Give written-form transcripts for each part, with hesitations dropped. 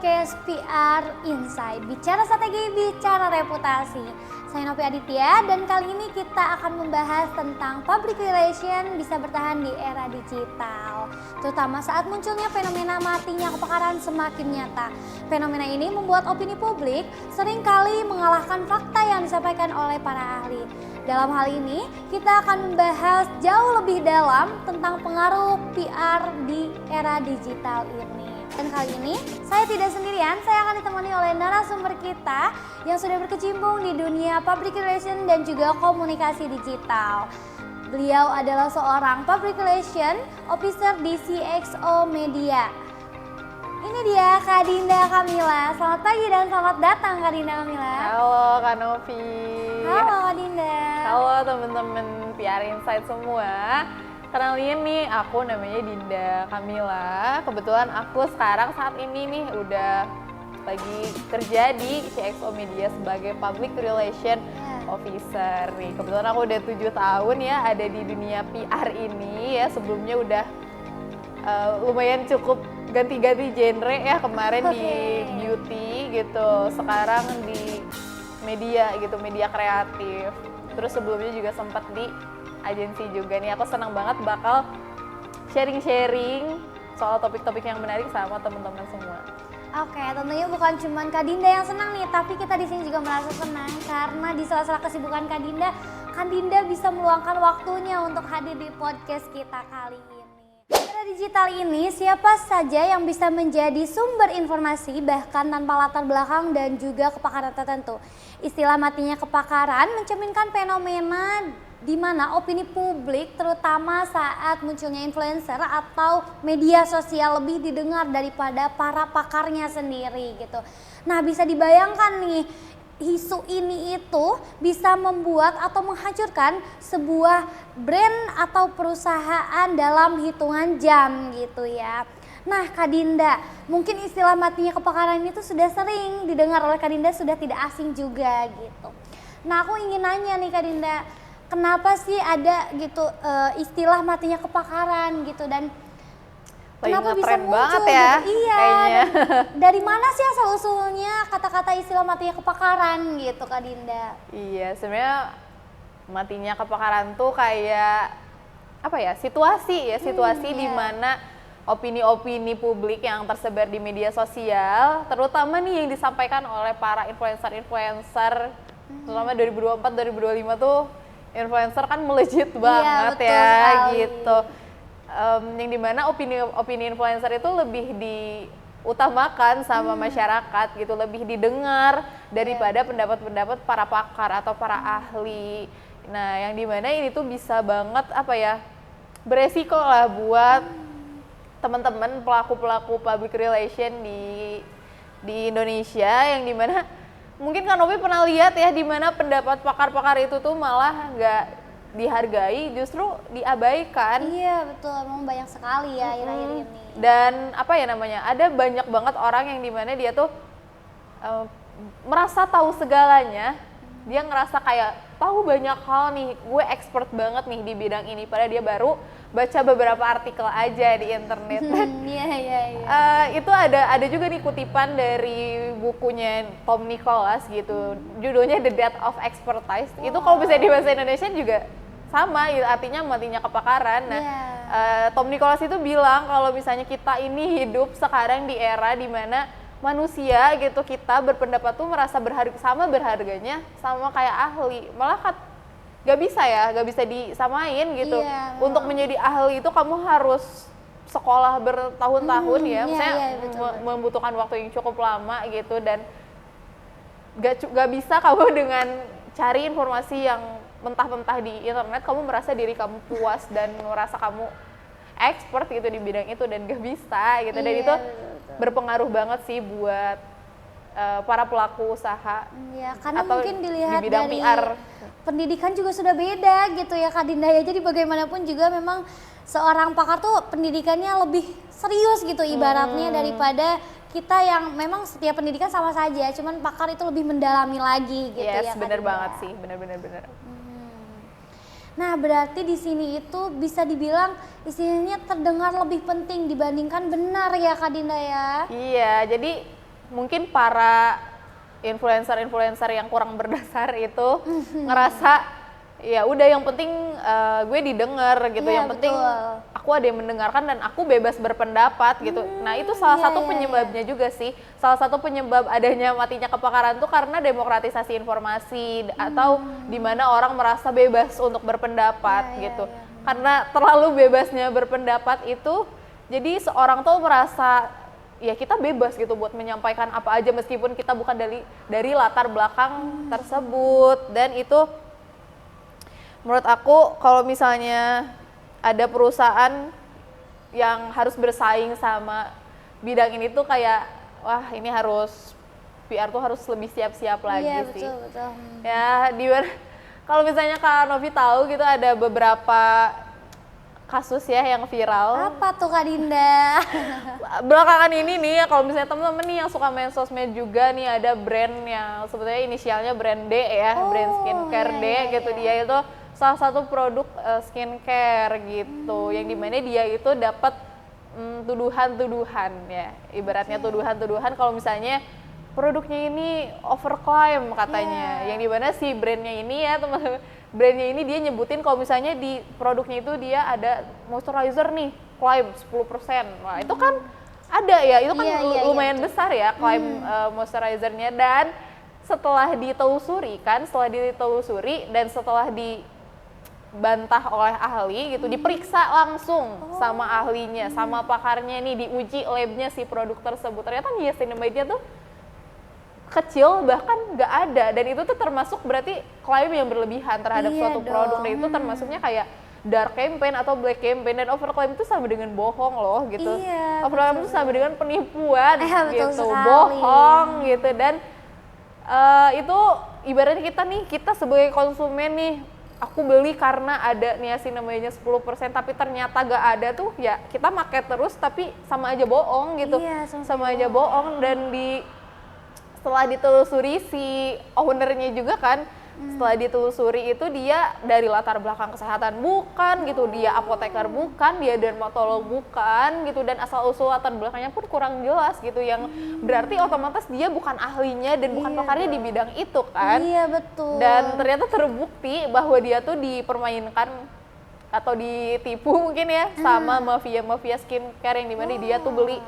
podcast PR Insight. Bicara strategi, bicara reputasi. Saya Novi Aditya dan kali ini kita akan membahas tentang public relation bisa bertahan di era digital. Terutama saat munculnya fenomena matinya kepakaran semakin nyata. Fenomena ini membuat opini publik seringkali mengalahkan fakta yang disampaikan oleh para ahli. Dalam hal ini, kita akan membahas jauh lebih dalam tentang pengaruh PR di era digital ini. Dan kali ini, saya tidak sendirian, saya akan ditemani oleh narasumber kita yang sudah berkecimpung di dunia public relation dan juga komunikasi digital. Beliau adalah seorang public relation officer di CXO Media. Ini dia Kak Dinda Kamila. Selamat pagi dan selamat datang Kak Dinda Kamila. Halo Kak Novi. Halo Kak Dinda. Halo teman-teman PR Insight semua. Kenalin nih, aku namanya Dinda Kamila. Kebetulan aku sekarang saat ini nih udah lagi kerja di CXO Media sebagai Public Relation Officer nih. Kebetulan aku udah 7 tahun ya ada di dunia PR ini ya. Sebelumnya udah lumayan cukup ganti-ganti genre ya, kemarin di beauty gitu, sekarang di media gitu, media kreatif. Terus sebelumnya juga sempat di agensi juga nih. Aku senang banget bakal sharing-sharing soal topik-topik yang menarik sama teman-teman semua. Oke, tentunya bukan cuma Kak Dinda yang senang nih, tapi kita di sini juga merasa senang karena di sela-sela kesibukan Kak Dinda bisa meluangkan waktunya untuk hadir di podcast kita kali ini. Era digital ini siapa saja yang bisa menjadi sumber informasi bahkan tanpa latar belakang dan juga kepakaran tertentu. Istilah matinya kepakaran mencerminkan fenomena di mana opini publik terutama saat munculnya influencer atau media sosial lebih didengar daripada para pakarnya sendiri gitu. Nah, bisa dibayangkan nih, isu ini itu bisa membuat atau menghancurkan sebuah brand atau perusahaan dalam hitungan jam gitu ya. Nah Kak Dinda, mungkin istilah matinya kepakaran itu sudah sering didengar oleh Kak Dinda, sudah tidak asing juga gitu. Nah aku ingin nanya nih Kak Dinda, kenapa sih ada gitu istilah matinya kepakaran gitu dan kenapa bisa muncul banget ya, gitu? Iya, kayaknya. Dari mana sih asal-usulnya kata-kata istilah matinya kepakaran gitu Kak Dinda? Iya, sebenarnya matinya kepakaran tuh kayak apa ya, situasi di mana opini-opini publik yang tersebar di media sosial, terutama nih yang disampaikan oleh para influencer-influencer, terutama 2024-2025 tuh influencer kan melejit banget betul ya sekali. gitu. Yang dimana opini influencer itu lebih diutamakan sama masyarakat gitu, lebih didengar daripada pendapat-pendapat para pakar atau para ahli. Nah, yang dimana ini tuh bisa banget apa ya, beresiko lah buat teman-teman pelaku-pelaku public relation di Indonesia, yang dimana mungkin Kak Novi pernah lihat ya, dimana pendapat pakar-pakar itu tuh malah nggak dihargai, justru diabaikan. Iya betul, memang banyak sekali ya akhir-akhir ini. Dan apa ya namanya, ada banyak banget orang yang dimana dia tuh merasa tahu segalanya, dia ngerasa kayak tahu banyak hal nih, gue expert banget nih di bidang ini, padahal dia baru baca beberapa artikel aja di internet. Iya. Itu ada juga nih kutipan dari bukunya Tom Nicholas gitu, judulnya The Death of Expertise. Itu kalau bisa di bahasa Indonesia juga sama, artinya matinya kepakaran. Nah, Tom Nicholas itu bilang kalau misalnya kita ini hidup sekarang di era dimana manusia gitu, kita berpendapat tuh merasa berharganya sama kayak ahli, malah gak bisa disamain gitu. Untuk menjadi ahli itu kamu harus sekolah bertahun-tahun ya, misalnya membutuhkan waktu yang cukup lama gitu, dan gak bisa kamu dengan cari informasi yang mentah-mentah di internet kamu merasa diri kamu puas dan merasa kamu expert gitu di bidang itu, dan gak bisa gitu. Dan itu berpengaruh banget sih buat para pelaku usaha. Iya, karena atau mungkin dilihat di bidang dari PR. pendidikan juga sudah beda gitu ya Kak Dinda ya. Jadi bagaimanapun juga memang seorang pakar tuh pendidikannya lebih serius gitu ibaratnya daripada kita yang memang setiap pendidikan sama saja, cuman pakar itu lebih mendalami lagi gitu ya. Yes, bener banget sih, bener. Nah, berarti di sini itu bisa dibilang istilahnya terdengar lebih penting dibandingkan benar ya Kak Dinda ya? Iya, jadi mungkin para influencer yang kurang berdasar itu ngerasa ya udah yang penting gue didengar gitu, yang penting aku ada yang mendengarkan dan aku bebas berpendapat gitu. Nah itu salah satu penyebabnya juga sih, salah satu penyebab adanya matinya kepakaran tuh karena demokratisasi informasi atau dimana orang merasa bebas untuk berpendapat gitu. Karena terlalu bebasnya berpendapat itu, jadi seorang tuh merasa ya kita bebas gitu buat menyampaikan apa aja meskipun kita bukan dari latar belakang tersebut. Dan itu menurut aku kalau misalnya ada perusahaan yang harus bersaing sama bidang ini tuh kayak wah ini harus PR tuh harus lebih siap-siap lagi sih. Iya betul. Ya kalau misalnya Kak Novi tahu gitu ada beberapa kasus ya yang viral. Apa tuh Kak Dinda? Belakangan ini nih ya kalau misalnya teman-teman nih yang suka main sosmed juga nih ada brand yang sebetulnya inisialnya brand D ya, brand skincare D gitu. Dia itu salah satu produk skincare gitu, yang dimana dia itu dapat tuduhan-tuduhan ya, ibaratnya tuduhan-tuduhan kalau misalnya produknya ini overclaim katanya, yang dimana si brandnya ini ya teman-teman, brandnya ini dia nyebutin kalau misalnya di produknya itu dia ada moisturizer nih claim 10%, nah itu kan ada ya, itu kan lumayan besar ya claim moisturizernya. Dan setelah ditelusuri dan setelah dibantah oleh ahli gitu, diperiksa langsung sama ahlinya, sama pakarnya nih, diuji labnya si produk tersebut, ternyata niacinamide-nya tuh kecil bahkan nggak ada, dan itu tuh termasuk berarti klaim yang berlebihan terhadap suatu produk. Dan itu termasuknya kayak dark campaign atau black campaign, dan overclaim itu sama dengan bohong loh gitu. Overclaim itu sama dengan penipuan gitu, bohong gitu. Dan itu ibaratnya kita sebagai konsumen nih, aku beli karena ada niacinamide-nya 10% tapi ternyata gak ada tuh ya kita pakai terus tapi sama aja bohong gitu. Sama aja bohong. Dan setelah ditelusuri si ownernya juga kan, setelah ditelusuri itu dia dari latar belakang kesehatan bukan gitu, dia apoteker bukan, dia dermatolog bukan gitu, dan asal usul latar belakangnya pun kurang jelas gitu, yang berarti otomatis dia bukan ahlinya dan bukan pakarnya di bidang itu kan. Iya betul. Dan ternyata terbukti bahwa dia tuh dipermainkan atau ditipu mungkin ya sama mafia skincare, yang dimana dia tuh beli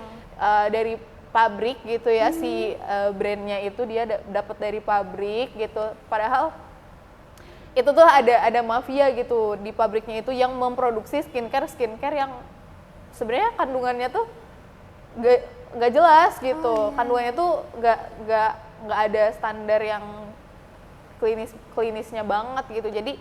dari pabrik gitu ya, si brandnya itu dia dapat dari pabrik gitu, padahal itu tuh ada mafia gitu di pabriknya itu yang memproduksi skincare yang sebenarnya kandungannya tuh gak jelas gitu. Kandungannya tuh gak ada standar yang klinisnya banget gitu. Jadi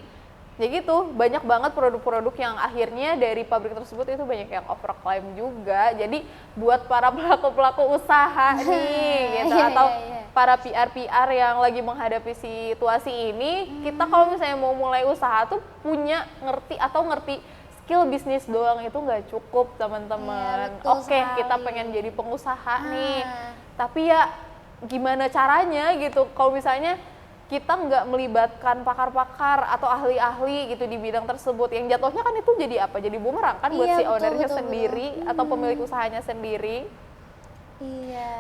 ya gitu, banyak banget produk-produk yang akhirnya dari pabrik tersebut itu banyak yang overclaim juga. Jadi buat para pelaku-pelaku usaha nih gitu, atau para PR yang lagi menghadapi situasi ini, kita kalau misalnya mau mulai usaha tuh ngerti skill bisnis doang itu nggak cukup teman-teman. Oke, kita pengen jadi pengusaha nih, tapi ya gimana caranya gitu kalau misalnya kita nggak melibatkan pakar-pakar atau ahli-ahli gitu di bidang tersebut, yang jatuhnya kan itu jadi apa? Jadi bumerang kan buat si ownernya sendiri atau pemilik usahanya sendiri.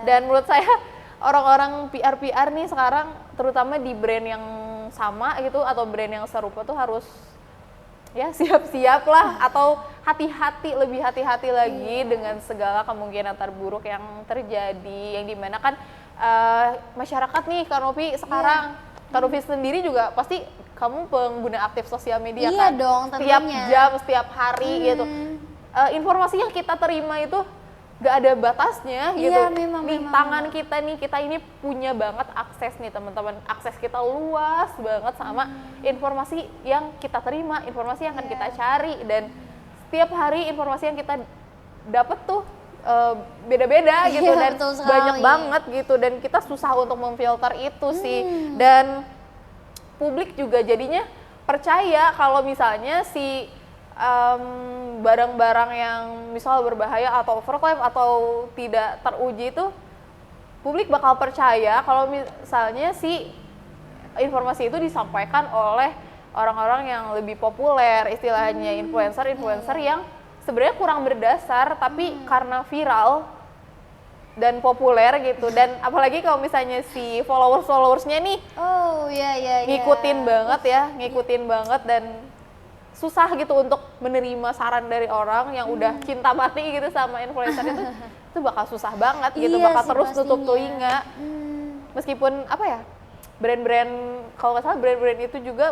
Dan menurut saya orang-orang PR nih sekarang, terutama di brand yang sama gitu atau brand yang serupa tuh harus ya siap-siap lah, atau lebih hati-hati lagi dengan segala kemungkinan terburuk yang terjadi, yang dimana kan masyarakat nih Kak Novi sekarang, Kak Novi sendiri juga pasti kamu pengguna aktif sosial media kan? Dong, setiap jam, setiap hari gitu. Informasi yang kita terima itu gak ada batasnya gitu. Memang. Tangan kita ini punya banget akses nih teman-teman. Akses kita luas banget sama informasi yang kita terima, informasi yang akan kita cari, dan setiap hari informasi yang kita dapat tuh beda-beda gitu, dan banyak banget gitu, dan kita susah untuk memfilter itu sih. Dan publik juga jadinya percaya kalau misalnya si barang-barang yang misal berbahaya atau overclaim atau tidak teruji itu, publik bakal percaya kalau misalnya si informasi itu disampaikan oleh orang-orang yang lebih populer, istilahnya influencer yang sebenarnya kurang berdasar, tapi karena viral dan populer gitu, dan apalagi kalau misalnya si followersnya nih ngikutin banget dan susah gitu untuk menerima saran dari orang yang udah cinta mati gitu sama influencer itu bakal susah banget gitu, bakal terus tutup telinga. Meskipun apa ya, brand-brand kalau nggak salah brand-brand itu juga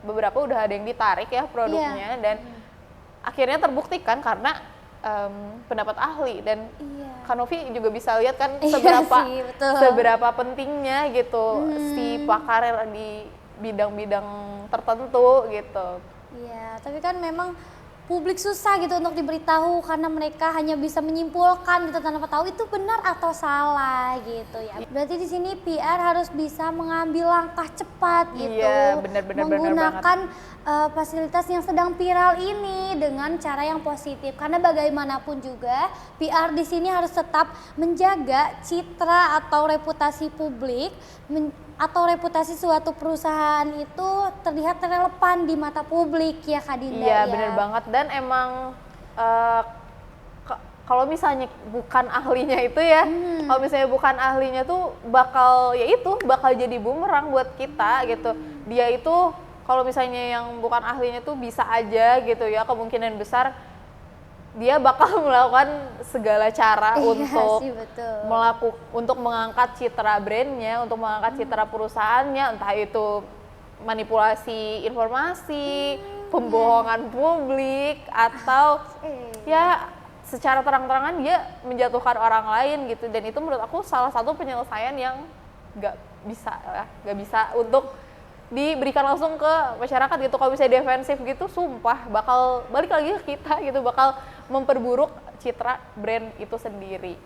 beberapa udah ada yang ditarik ya produknya dan akhirnya terbuktikan karena pendapat ahli dan Kanovi juga bisa lihat kan seberapa pentingnya gitu si pakar di bidang-bidang tertentu gitu. Iya, tapi kan memang publik susah gitu untuk diberitahu karena mereka hanya bisa menyimpulkan gitu tanpa tahu itu benar atau salah gitu ya. Berarti di sini PR harus bisa mengambil langkah cepat gitu. Iya, benar-benar menggunakan fasilitas yang sedang viral ini dengan cara yang positif. Karena bagaimanapun juga PR di sini harus tetap menjaga citra atau reputasi publik atau reputasi suatu perusahaan itu terlihat relevan di mata publik ya Kak Dinda. Iya benar banget, dan emang kalau misalnya bukan ahlinya itu ya, kalau misalnya bukan ahlinya tuh bakal jadi bumerang buat kita gitu. Dia itu kalau misalnya yang bukan ahlinya tuh bisa aja gitu ya, kemungkinan besar dia bakal melakukan segala cara untuk mengangkat citra brandnya, untuk mengangkat citra perusahaannya, entah itu manipulasi informasi, pembohongan publik, atau ya secara terang-terangan dia menjatuhkan orang lain gitu. Dan itu menurut aku salah satu penyelesaian yang nggak bisa untuk diberikan langsung ke masyarakat gitu. Kalau misalnya defensif gitu, sumpah bakal balik lagi ke kita gitu, bakal memperburuk citra brand itu sendiri.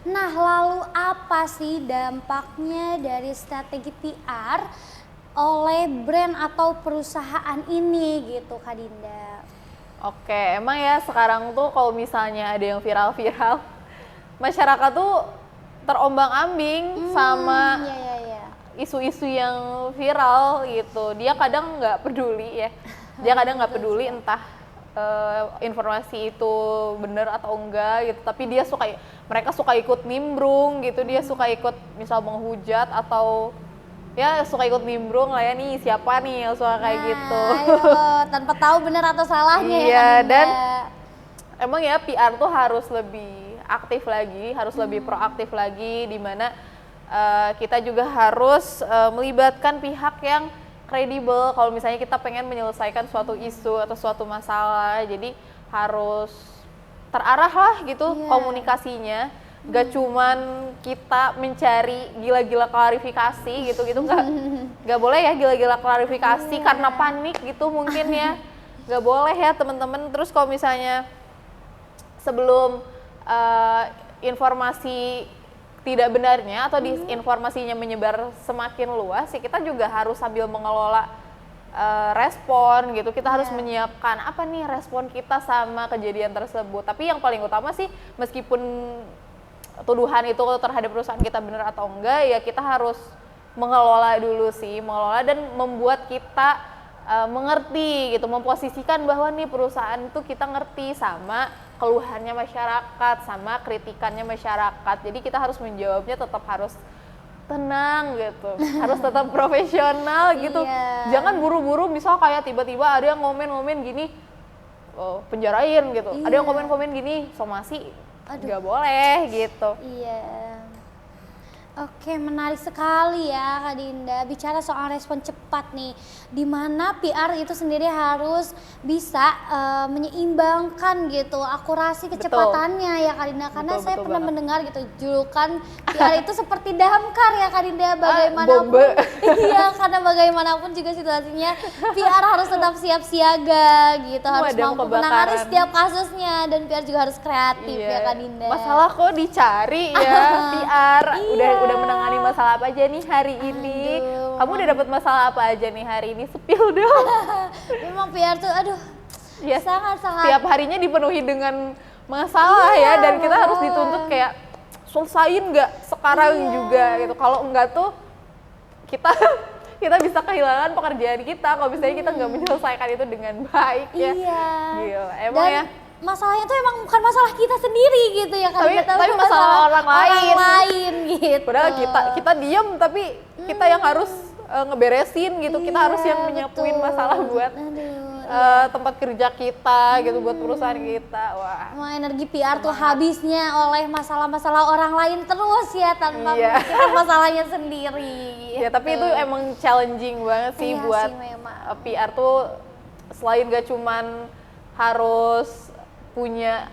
Nah, lalu apa sih dampaknya dari strategi PR oleh brand atau perusahaan ini gitu Kak Dinda? Oke, emang ya sekarang tuh kalau misalnya ada yang viral-viral, masyarakat tuh terombang-ambing sama isu-isu yang viral gitu. Dia kadang nggak peduli ya, entah informasi itu benar atau enggak gitu, tapi mereka suka ikut nimbrung gitu, dia suka ikut misal menghujat atau ya suka ikut nimbrung lah ya, nih siapa nih yang suka kayak gitu. Tanpa tahu benar atau salahnya. Iya, dan emang ya PR tuh harus lebih aktif lagi, harus lebih proaktif lagi, di mana kita juga harus melibatkan pihak yang kredibel kalau misalnya kita pengen menyelesaikan suatu isu atau suatu masalah. Jadi harus terarah lah gitu komunikasinya. Gak cuman kita mencari gila-gila klarifikasi gitu nggak boleh ya gila-gila klarifikasi karena panik gitu mungkin ya, nggak boleh ya teman-teman. Terus kalau misalnya sebelum informasi tidak benarnya atau disinformasinya menyebar semakin luas, ya kita juga harus sambil mengelola respon gitu. Kita harus menyiapkan apa nih respon kita sama kejadian tersebut. Tapi yang paling utama sih, meskipun tuduhan itu terhadap perusahaan kita benar atau enggak, ya kita harus mengelola dan membuat kita mengerti gitu, memposisikan bahwa nih perusahaan itu kita ngerti sama keluhannya masyarakat, sama kritikannya masyarakat. Jadi kita harus menjawabnya tetap harus tenang gitu, harus tetap profesional gitu. Jangan buru-buru, misal kayak tiba-tiba ada yang komen-komen gini, penjarain gitu. Ada yang komen-komen gini, somasi, nggak boleh gitu. Oke, menarik sekali ya Kak Dinda. Bicara soal respon cepat nih, di mana PR itu sendiri harus bisa menyeimbangkan gitu akurasi kecepatannya ya Kak Dinda. Karena saya pernah mendengar gitu julukan PR itu seperti damkar ya Kak Dinda, bagaimanapun. Iya, karena bagaimanapun juga situasinya PR harus tetap siap siaga gitu, harus mampu menangani setiap kasusnya, dan PR juga harus kreatif ya Kak Dinda. Masalah kok dicari ya PR. Udah menangani masalah apa aja nih hari ini? Kamu udah dapat masalah apa aja nih hari ini? Spill dong. Memang PR tuh sangat-sangat tiap harinya dipenuhi dengan masalah ya, dan kita harus dituntut kayak selesain nggak sekarang juga gitu. Kalau enggak tuh kita bisa kehilangan pekerjaan kita kalau misalnya kita nggak menyelesaikan itu dengan baik ya. Iya. Gila, emang dan, ya. masalahnya tuh emang bukan masalah kita sendiri gitu ya kan, tapi masalah orang lain gitu. Padahal kita diem tapi kita yang harus ngeberesin gitu, kita harus yang menyapuin masalah buat tempat kerja kita gitu, buat perusahaan kita. Wah, energi PR tuh habisnya oleh masalah-masalah orang lain terus ya, tanpa memikirkan masalahnya sendiri. Ya tapi itu emang challenging banget sih buat PR tuh, selain gak cuman harus punya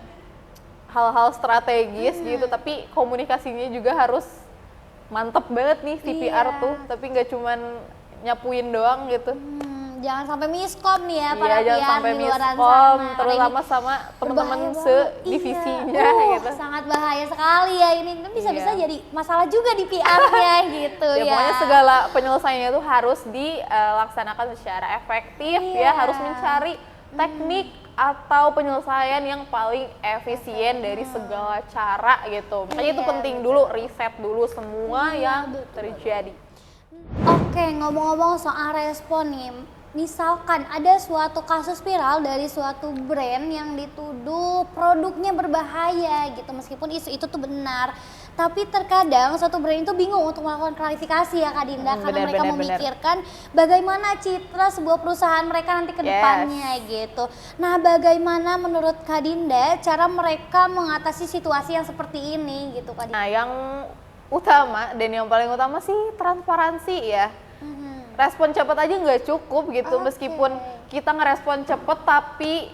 hal-hal strategis gitu, tapi komunikasinya juga harus mantep banget nih si PR tuh, tapi nggak cuman nyapuin doang gitu. Jangan sampai miskom nih ya para jangan PR sampai di luar miskom, sana. terutama sama teman-teman se-divisinya gitu. Sangat bahaya sekali ya ini bisa-bisa jadi masalah juga di PR-nya gitu ya. Pokoknya segala penyelesaiannya tuh harus dilaksanakan secara efektif ya, harus mencari teknik atau penyelesaian yang paling efisien dari segala cara gitu. Makanya itu penting dulu, riset dulu semua yang terjadi. Oke, ngomong-ngomong soal respon nih, misalkan ada suatu kasus viral dari suatu brand yang dituduh produknya berbahaya gitu, meskipun isu itu tuh benar, tapi terkadang suatu brand itu bingung untuk melakukan klarifikasi ya Kak Dinda, karena mereka memikirkan bagaimana citra sebuah perusahaan mereka nanti ke depannya gitu. Nah, bagaimana menurut Kak Dinda cara mereka mengatasi situasi yang seperti ini gitu Kak Dinda? Nah, yang utama dan yang paling utama sih transparansi ya. Respon cepat aja nggak cukup gitu, meskipun kita ngerespon cepet tapi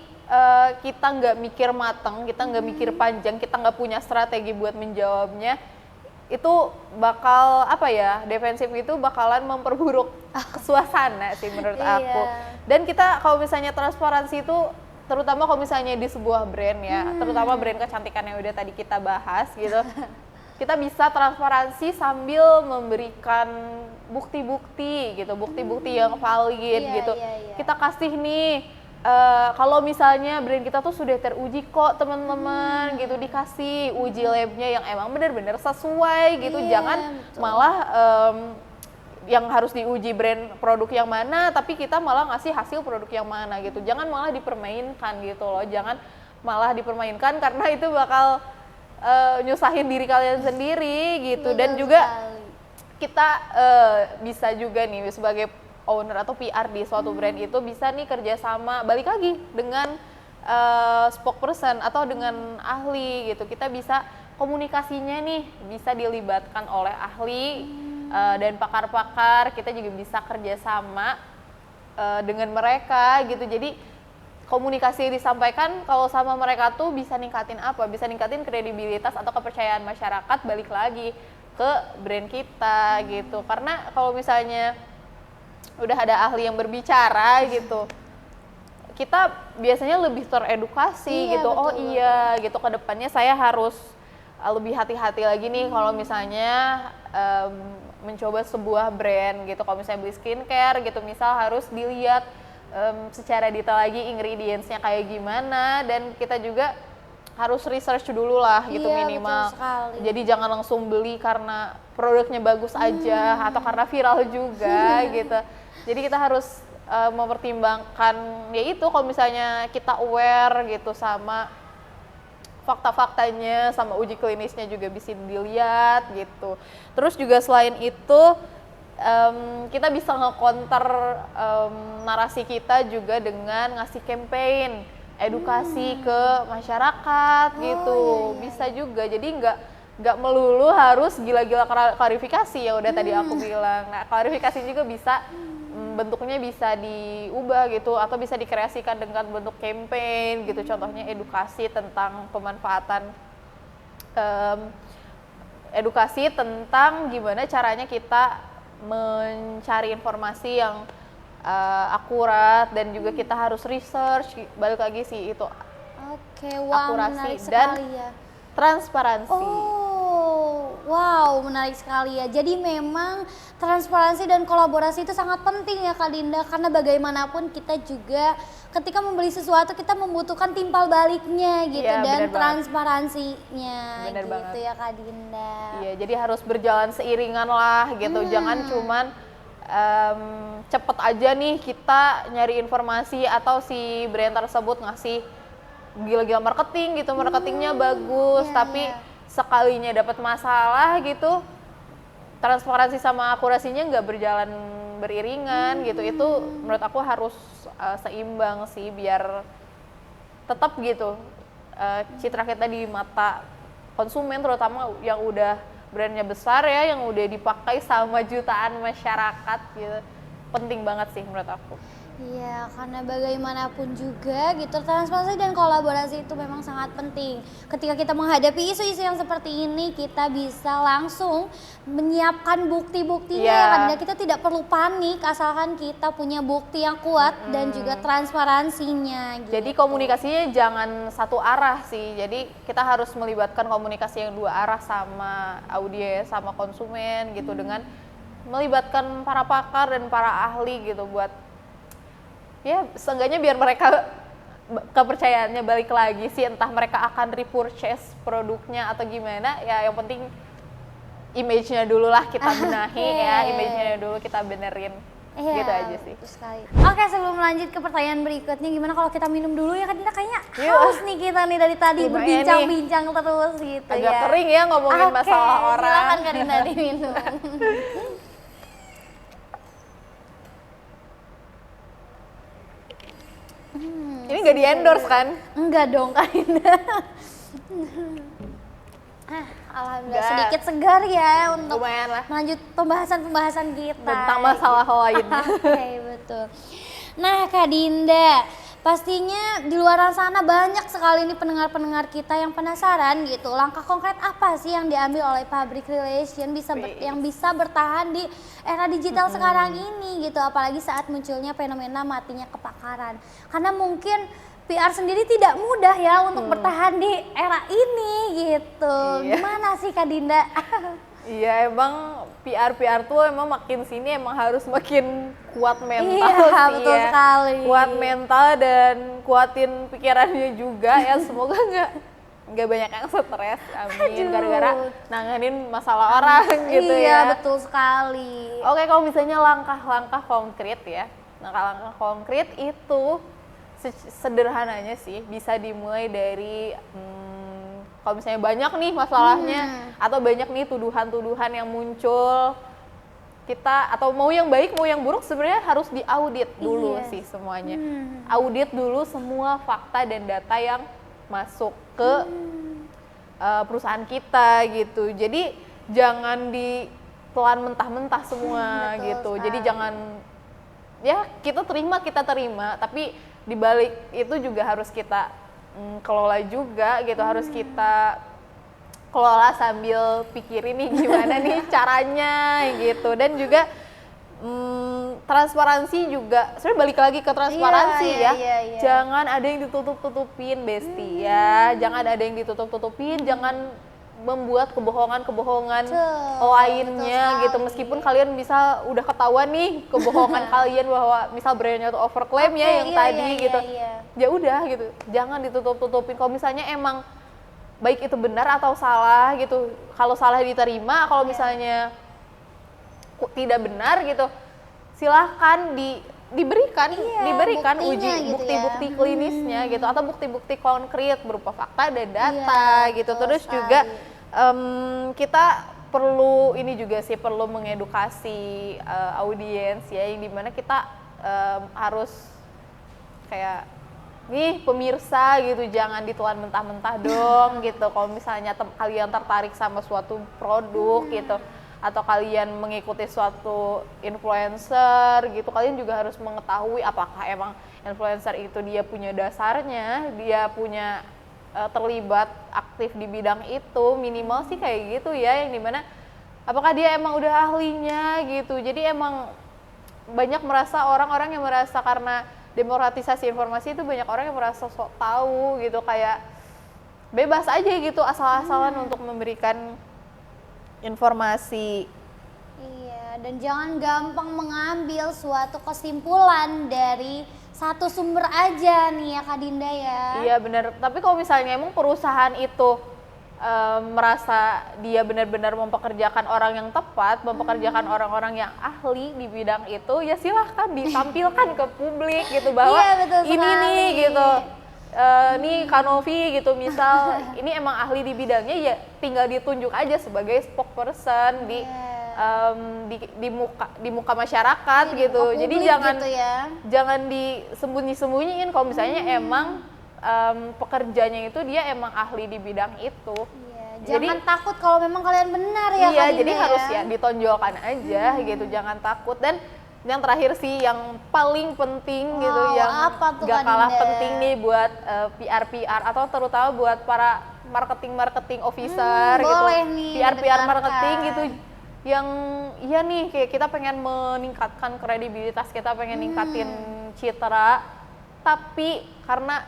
kita nggak mikir matang, kita nggak mikir panjang, kita nggak punya strategi buat menjawabnya, itu bakal defensif itu bakalan memperburuk suasana sih menurut aku. Dan kita kalau misalnya transparansi itu, terutama kalau misalnya di sebuah brand ya, terutama brand kecantikan yang udah tadi kita bahas gitu, kita bisa transparansi sambil memberikan bukti-bukti gitu, bukti-bukti yang valid gitu. Kita kasih nih, kalau misalnya brand kita tuh sudah teruji kok teman-teman gitu, dikasih uji labnya yang emang benar-benar sesuai gitu. Jangan malah yang harus diuji brand produk yang mana, tapi kita malah ngasih hasil produk yang mana gitu. Jangan malah dipermainkan gitu loh, jangan malah dipermainkan karena itu bakal nyusahin diri kalian sendiri gitu. Dan juga kita bisa juga nih sebagai owner atau PR di suatu brand itu bisa nih kerjasama, balik lagi dengan spokesperson atau dengan ahli gitu. Kita bisa komunikasinya nih bisa dilibatkan oleh ahli dan pakar-pakar. Kita juga bisa kerjasama dengan mereka gitu. Jadi komunikasi yang disampaikan kalau sama mereka tuh bisa ningkatin apa? Bisa ningkatin kredibilitas atau kepercayaan masyarakat balik lagi ke brand kita gitu. Karena kalau misalnya udah ada ahli yang berbicara gitu, kita biasanya lebih teredukasi gitu. Gitu, ke depannya saya harus lebih hati-hati lagi nih kalau misalnya mencoba sebuah brand gitu. Kalau misalnya beli skincare gitu, misal harus dilihat secara detail lagi ingredientsnya kayak gimana, dan kita juga harus research dulu lah gitu minimal. Jadi jangan langsung beli karena produknya bagus aja atau karena viral juga gitu. Jadi kita harus mempertimbangkan ya itu, kalau misalnya kita aware gitu sama fakta-faktanya, sama uji klinisnya juga bisa dilihat gitu. Terus juga selain itu kita bisa nge-counter narasi kita juga dengan ngasih campaign edukasi ke masyarakat gitu. Bisa juga, jadi nggak melulu harus gila-gila klarifikasi ya udah tadi aku bilang. Nah, klarifikasi juga bisa bentuknya bisa diubah gitu, atau bisa dikreasikan dengan bentuk campaign gitu. Contohnya edukasi tentang pemanfaatan, edukasi tentang gimana caranya kita mencari informasi yang akurat, dan juga kita harus research, balik lagi sih itu. Akurasi dan transparansi. Wow, menarik sekali ya. Jadi memang transparansi dan kolaborasi itu sangat penting ya Kak Dinda, karena bagaimanapun kita juga ketika membeli sesuatu kita membutuhkan timbal baliknya gitu, dan transparansinya gitu banget ya Kak Dinda. Iya, jadi harus berjalan seiringan lah gitu. Jangan cuman cepet aja nih kita nyari informasi atau si brand tersebut ngasih gila-gila marketing gitu, marketingnya bagus, tapi sekalinya dapat masalah gitu, transparansi sama akurasinya nggak berjalan beriringan gitu. Itu menurut aku harus seimbang sih, biar tetap gitu citra kita di mata konsumen, terutama yang udah brandnya besar ya, yang udah dipakai sama jutaan masyarakat gitu. Penting banget sih menurut aku. Iya, karena bagaimanapun juga gitu, transparansi dan kolaborasi itu memang sangat penting. Ketika kita menghadapi isu-isu yang seperti ini, kita bisa langsung menyiapkan bukti-buktinya ya kan. Dan kita tidak perlu panik asalkan kita punya bukti yang kuat dan juga transparansinya gitu. Jadi komunikasinya jangan satu arah sih. Jadi kita harus melibatkan komunikasi yang dua arah sama audiens, sama konsumen gitu, dengan melibatkan para pakar dan para ahli gitu, buat ya seenggaknya biar mereka kepercayaannya balik lagi sih, entah mereka akan repurchase produknya atau gimana ya, yang penting image-nya dulu lah kita benahi ya, image-nya dulu kita benerin. Gitu aja sih. Sekali. Oke, sebelum lanjut ke pertanyaan berikutnya, gimana kalau kita minum dulu ya kan, kita kayaknya haus nih kita nih dari tadi berbincang-bincang terus gitu. Agak kering ya ngomongin masalah orang. Silakan Kak Dinda diminum. Ini nggak di-endorse kan? Enggak dong Kak Dinda. Alhamdulillah sedikit segar ya untuk lanjut pembahasan kita tentang masalah lain. Oke, betul. Nah Kak Dinda, pastinya di luar sana banyak sekali nih pendengar-pendengar kita yang penasaran gitu, langkah konkret apa sih yang diambil oleh public relation yang bisa bertahan di era digital sekarang ini gitu, apalagi saat munculnya fenomena matinya kepakaran. Karena mungkin PR sendiri tidak mudah ya untuk bertahan di era ini gitu. Gimana sih Kak Dinda? Iya, emang PR tuh emang makin sini emang harus makin kuat mental sih betul ya. Sekali. Kuat mental dan kuatin pikirannya juga ya, semoga nggak banyak yang stres, amin, gara-gara nanganin masalah orang gitu ya. Iya, betul sekali. Oke, kalau misalnya langkah-langkah konkret ya, langkah-langkah konkret itu sederhananya sih bisa dimulai dari kalau misalnya banyak nih masalahnya atau banyak nih tuduhan-tuduhan yang muncul, kita atau mau yang baik mau yang buruk sebenarnya harus diaudit dulu sih semuanya. Audit dulu semua fakta dan data yang masuk ke perusahaan kita gitu. Jadi jangan ditelan mentah-mentah semua gitu. Jadi jangan ya kita terima tapi di balik itu juga harus kita kelola juga gitu, harus kita kelola sambil pikirin nih gimana nih caranya gitu. Dan juga transparansi juga, sebenarnya balik lagi ke transparansi ya. Jangan ada yang ditutup-tutupin Besti ya, jangan ada yang ditutup-tutupin, jangan membuat kebohongan-kebohongan lainnya gitu, meskipun kalian bisa udah ketahuan nih kebohongan kalian bahwa misal brandnya tuh overclaim ya yang tadi gitu, ya udah gitu, jangan ditutup-tutupin. Kalau misalnya emang baik itu benar atau salah gitu, kalau salah diterima, kalau misalnya tidak benar gitu, silahkan diberikan uji bukti-bukti klinisnya gitu, atau bukti-bukti konkret berupa fakta dan data gitu. Terus juga kita perlu ini juga sih, perlu mengedukasi audiens ya, yang dimana kita harus kayak nih pemirsa gitu, jangan ditelan mentah-mentah dong gitu. Kalau misalnya kalian tertarik sama suatu produk gitu, atau kalian mengikuti suatu influencer gitu, kalian juga harus mengetahui apakah emang influencer itu dia punya dasarnya, dia punya terlibat aktif di bidang itu, minimal sih kayak gitu ya, yang dimana apakah dia emang udah ahlinya gitu. Jadi emang banyak orang-orang yang merasa karena demokratisasi informasi itu banyak orang yang merasa sok tahu gitu, kayak bebas aja gitu asal-asalan untuk memberikan informasi. Iya, dan jangan gampang mengambil suatu kesimpulan dari satu sumber aja nih ya Kak Dinda ya. Iya benar, tapi kalau misalnya emang perusahaan itu merasa dia benar-benar mempekerjakan orang yang tepat, mempekerjakan orang-orang yang ahli di bidang itu, ya silahkan ditampilkan ke publik gitu, bahwa ini nih gitu, nih Kanovi gitu misal ini emang ahli di bidangnya, ya tinggal ditunjuk aja sebagai spokesperson di muka masyarakat gitu. Jadi jangan gitu ya. jangan disembunyi-sembunyiin kalau misalnya emang pekerjanya itu dia emang ahli di bidang itu. Jangan takut kalau memang kalian benar ya. Iya, jadi harus ya ditonjolkan aja gitu, jangan takut. Dan yang terakhir sih yang paling penting gitu, yang gak kalah penting nih buat PR atau terutama buat para marketing officer gitu, PR marketing gitu, yang iya nih kayak kita pengen meningkatkan kredibilitas kita, pengen ningkatin citra, tapi karena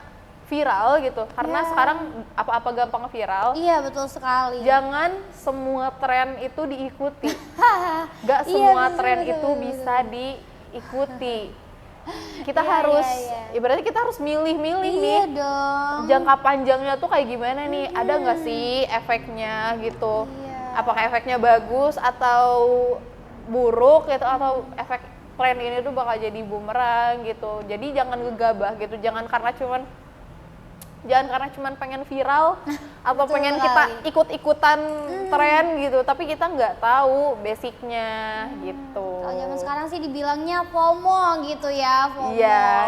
viral gitu, karena sekarang apa-apa gampang viral. Iya, betul sekali. Jangan semua tren itu diikuti. Gak semua tren itu bisa diikuti. Kita harus, ibaratnya kita harus milih-milih nih. Dong. Jangka panjangnya tuh kayak gimana nih? Ada nggak sih efeknya gitu? Apakah efeknya bagus atau buruk gitu, atau efek tren ini tuh bakal jadi bumerang gitu. Jadi jangan gegabah gitu, jangan karena cuman pengen viral atau pengen kita ikut-ikutan tren gitu, tapi kita nggak tahu basicnya gitu. Kalau zaman sekarang sih dibilangnya FOMO gitu ya, FOMO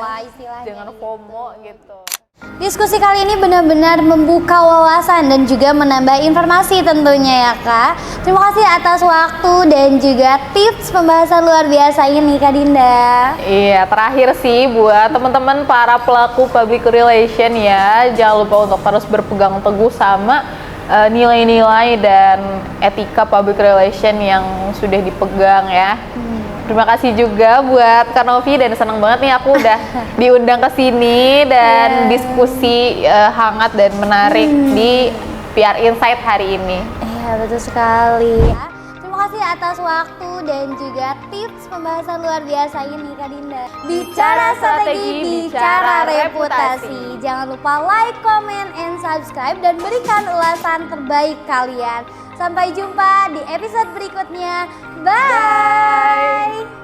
lah istilahnya. Jangan FOMO gitu. Diskusi kali ini benar-benar membuka wawasan dan juga menambah informasi tentunya ya Kak. Terima kasih atas waktu dan juga tips pembahasan luar biasa ini Kak Dinda. Iya, terakhir sih buat teman-teman para pelaku public relation ya, jangan lupa untuk terus berpegang teguh sama nilai-nilai dan etika public relation yang sudah dipegang ya. Terima kasih juga buat Kanovi, dan senang banget nih aku udah diundang ke sini dan diskusi hangat dan menarik di PR Insight hari ini. Iya, betul sekali. Terima kasih atas waktu dan juga tips pembahasan luar biasa ini Kak Dinda. Bicara strategi, bicara reputasi. Jangan lupa like, comment, and subscribe dan berikan ulasan terbaik kalian. Sampai jumpa di episode berikutnya. Bye.